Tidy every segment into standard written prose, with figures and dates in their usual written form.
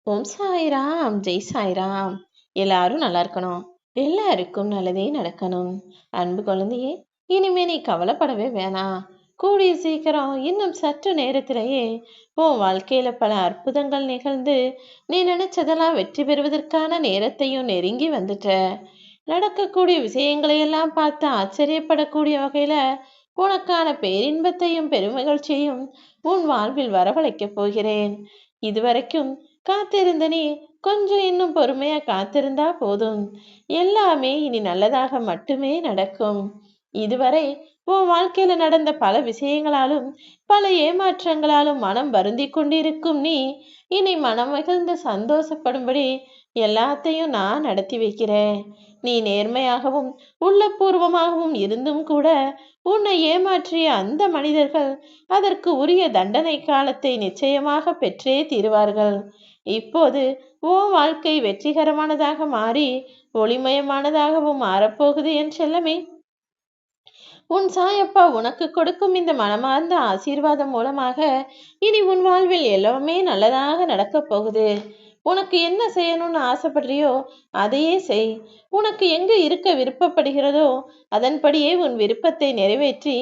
ஓம் சாய்ராம், ஜெய் சாய்ராம். எல்லாரும் நல்லா இருக்கணும். எல்லாருக்கும் நல்லதே நடக்கணும். அன்பு குழந்தையே, இனிமே நீ கவலைப்படவே வேணாம். கூடிய சீக்கிரம் இன்னும் சற்று நேரத்திலேயே உன் வாழ்க்கையில பல அற்புதங்கள் நிகழ்ந்து நீ நினைச்சதெல்லாம் வெற்றி பெறுவதற்கான நேரத்தையும் நெருங்கி வந்துட்ட. நடக்கக்கூடிய விஷயங்களை எல்லாம் பார்த்து ஆச்சரியப்படக்கூடிய வகையில உனக்கான பேரின்பத்தையும் பெருமகிழ்ச்சியையும் உன் வாழ்வில் வரவழைக்கப் போகிறேன். இதுவரைக்கும் காத்திருந்த நீ கொஞ்சம் இன்னும் பொறுமையா காத்திருந்தா போதும். எல்லாமே இனி நல்லதாக மட்டுமே நடக்கும். இதுவரை உன் வாழ்க்கையில நடந்த பல விஷயங்களாலும் பல ஏமாற்றங்களாலும் மனம் வருந்தி கொண்டிருக்கும் நீ இனி மனம் மகிழ்ந்து சந்தோஷப்படும்படி எல்லாத்தையும் நான் நடத்தி வைக்கிறேன். நீ நேர்மையாகவும் உள்ளபூர்வமாகவும் இருந்தும் கூட உன்னை ஏமாற்றிய அந்த மனிதர்கள் அதற்கு உரிய தண்டனை காலத்தை நிச்சயமாக பெற்றே தீருவார்கள். இப்போது உன் வாழ்க்கை வெற்றிகரமானதாக மாறி ஒளிமயமானதாகவும் மாறப்போகுது என் செல்லமே. உன் சாயப்பா உனக்கு கொடுக்கும் இந்த மனமார்ந்த ஆசீர்வாதம் மூலமாக இனி உன் வாழ்வில் எல்லாமே நல்லதாக நடக்கப் போகுது. உனக்கு என்ன செய்யணும்னு ஆசைப்படுறியோ அதையே செய். உனக்கு எங்கு இருக்க விருப்பப்படுகிறதோ அதன்படியே உன் விருப்பத்தை நிறைவேற்றி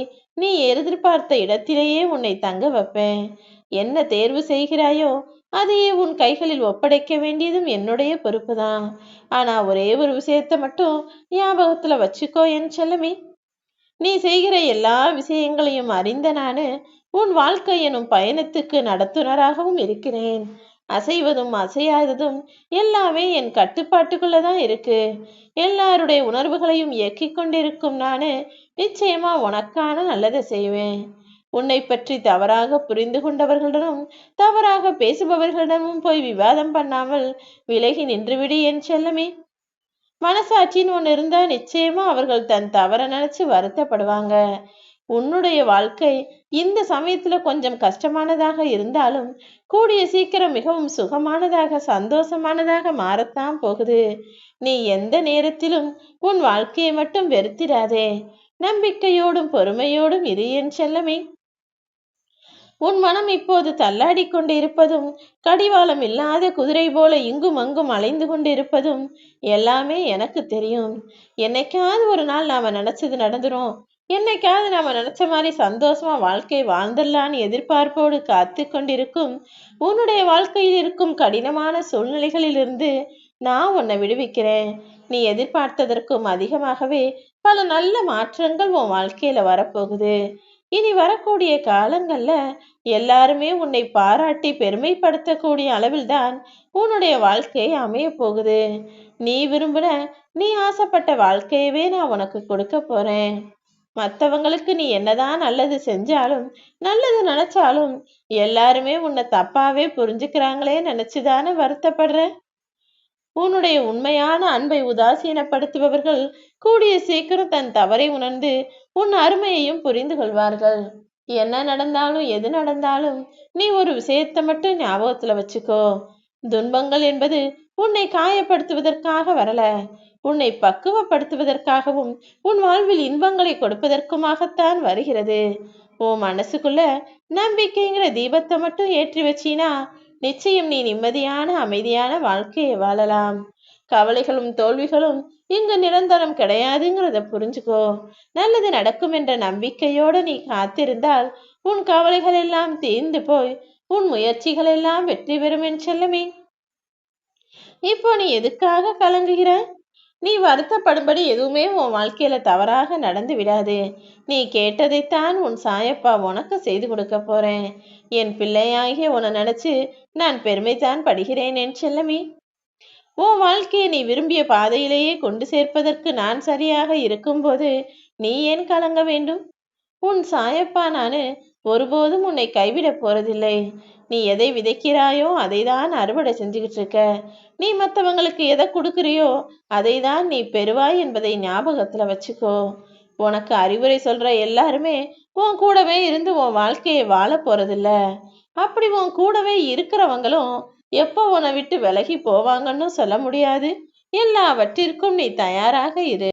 நீ எதிர்பார்த்த இடத்திலேயே உன்னை தங்க வைப்பேன். என்ன தேர்வு செய்கிறாயோ அதையே உன் கைகளில் ஒப்படைக்க வேண்டியதும் என்னுடைய பொறுப்புதான். ஆனா ஒரே ஒரு விஷயத்த மட்டும் ஞாபகத்துல வச்சுக்கோ என் செல்லமே. நீ செய்கிற எல்லா விஷயங்களையும் அறிந்த நானு உன் வாழ்க்கை எனும் பயணத்துக்கு நடத்துனராகவும் இருக்கிறேன். அசைவதும் அசையாததும் எல்லாமே என் கட்டுப்பாட்டுக்குள்ளதான் இருக்கு. எல்லாருடைய உணர்வுகளையும் இயக்கிக் கொண்டிருக்கும் நானு நிச்சயமா உனக்கான நல்லதை செய்வேன். உன்னை பற்றி தவறாக புரிந்து கொண்டவர்களிடமும் தவறாக பேசுபவர்களிடமும் போய் விவாதம் பண்ணாமல் விலகி நின்றுவிடு என் செல்லமே. மனசாட்சின்னு ஒண்ணு இருந்தா நிச்சயமா அவர்கள் தன் தவற நினைச்சு வருத்தப்படுவாங்க. உன்னுடைய வாழ்க்கை இந்த சமயத்துல கொஞ்சம் கஷ்டமானதாக இருந்தாலும் கூடிய சீக்கிரம் மிகவும் சுகமானதாக சந்தோஷமானதாக மாறத்தான் போகுது. நீ எந்த நேரத்திலும் உன் வாழ்க்கையை மட்டும் வெறுத்திடாதே. நம்பிக்கையோடும் பொறுமையோடும் இரு என் செல்லமே. உன் மனம் இப்போது தள்ளாடி கொண்டு இருப்பதும் கடிவாளம் இல்லாத குதிரை போல இங்கும் அங்கும் அலைந்து கொண்டு இருப்பதும் எல்லாமே எனக்கு தெரியும். என்னைக்காவது ஒரு நாள் நாம நினைச்சது நடந்துரும். என்னைக்காவது நாம நினைச்ச மாதிரி சந்தோஷமா வாழ்க்கை வாழ்ந்துடலான்னு எதிர்பார்ப்போடு காத்து கொண்டிருக்கும் உன்னுடைய வாழ்க்கையில் இருக்கும் கடினமான சூழ்நிலைகளிலிருந்து நான் உன்னை விடுவிக்கிறேன். நீ எதிர்பார்த்ததற்கும் அதிகமாகவே பல நல்ல மாற்றங்கள் உன் வாழ்க்கையில வரப்போகுது. இனி வரக்கூடிய காலங்கள்ல எல்லாருமே உன்னை பாராட்டி பெருமைப்படுத்தக்கூடிய அளவில்தான் உன்னுடைய வாழ்க்கை அமைய போகுது. நீ விரும்புன நீ ஆசைப்பட்ட வாழ்க்கையவே நான் உனக்கு கொடுக்க போறேன். மற்றவங்களுக்கு நீ என்னதான் நல்லது செஞ்சாலும் நல்லது நினைச்சாலும் எல்லாருமே உன்னை தப்பாவே புரிஞ்சுக்கிறாங்களே நினைச்சுதானே வருத்தப்படுற. உன்னுடைய உண்மையான அன்பை உதாசீனப்படுத்துபவர்கள் கூடிய சீக்கிரம் தன் தவறை உணர்ந்து உன் அருமையையும் புரிந்து கொள்வார்கள். என்ன நடந்தாலும் எது நடந்தாலும் நீ ஒரு விஷயத்தை மட்டும் ஞாபகத்துல வச்சுக்கோ. துன்பங்கள் என்பது உன்னை காயப்படுத்துவதற்காக வரல, உன்னை பக்குவப்படுத்துவதற்காகவும் உன் வாழ்வில் இன்பங்களை கொடுப்பதற்குமாகத்தான் வருகிறது. உன் மனசுக்குள்ள நம்பிக்கைங்கிற தீபத்தை மட்டும் ஏற்றி வச்சினா நிச்சயம் நீ நிம்மதியான அமைதியான வாழ்க்கையை வாழலாம். கவலைகளும் தோல்விகளும் இங்கு நிரந்தரம் கிடையாதுங்கிறத புரிஞ்சுக்கோ. நல்லது நடக்கும் என்ற நம்பிக்கையோடு நீ காத்திருந்தால் உன் கவலைகள் எல்லாம் தீர்ந்து போய் உன் முயற்சிகள் எல்லாம் வெற்றி பெறும் என் செல்லமே. இப்போ நீ எதுக்காக கலங்குகிற? நீ வருத்தப்படும்படி எதுவுமே உன் வாழ்க்கையில தவறாக நடந்து விடாது. நீ கேட்டதைத்தான் உன் சாயப்பா உனக்கு செய்து கொடுக்க போறேன். என் பிள்ளையாகிய உன்னை நினைச்சு நான் பெருமைதான் படுகிறேன் என் செல்லமே. உன் வாழ்க்கையை நீ விரும்பிய பாதையிலேயே கொண்டு சேர்ப்பதற்கு நான் சரியாக இருக்கும்போது நீ ஏன் கலங்க வேண்டும்? உன் சாயப்பா நானு ஒருபோதும் உன்னை கைவிட போறதில்லை. நீ எதை விதைக்கிறாயோ அதை தான் அறுவடை செஞ்சுக்கிட்டு இருக்க. நீ மற்றவங்களுக்கு எதை கொடுக்குறியோ அதை தான் நீ பெறுவாய் என்பதை ஞாபகத்துல வச்சுக்கோ. உனக்கு அறிவுரை சொல்ற எல்லாருமே உன் கூடவே இருந்து உன் வாழ்க்கையை வாழ போறதில்ல. அப்படி உன் கூடவே இருக்கிறவங்களும் எப்போ உன்னை விட்டு விலகி போவாங்கன்னு சொல்ல முடியாது. எல்லாவற்றிற்கும் நீ தயாராக இரு.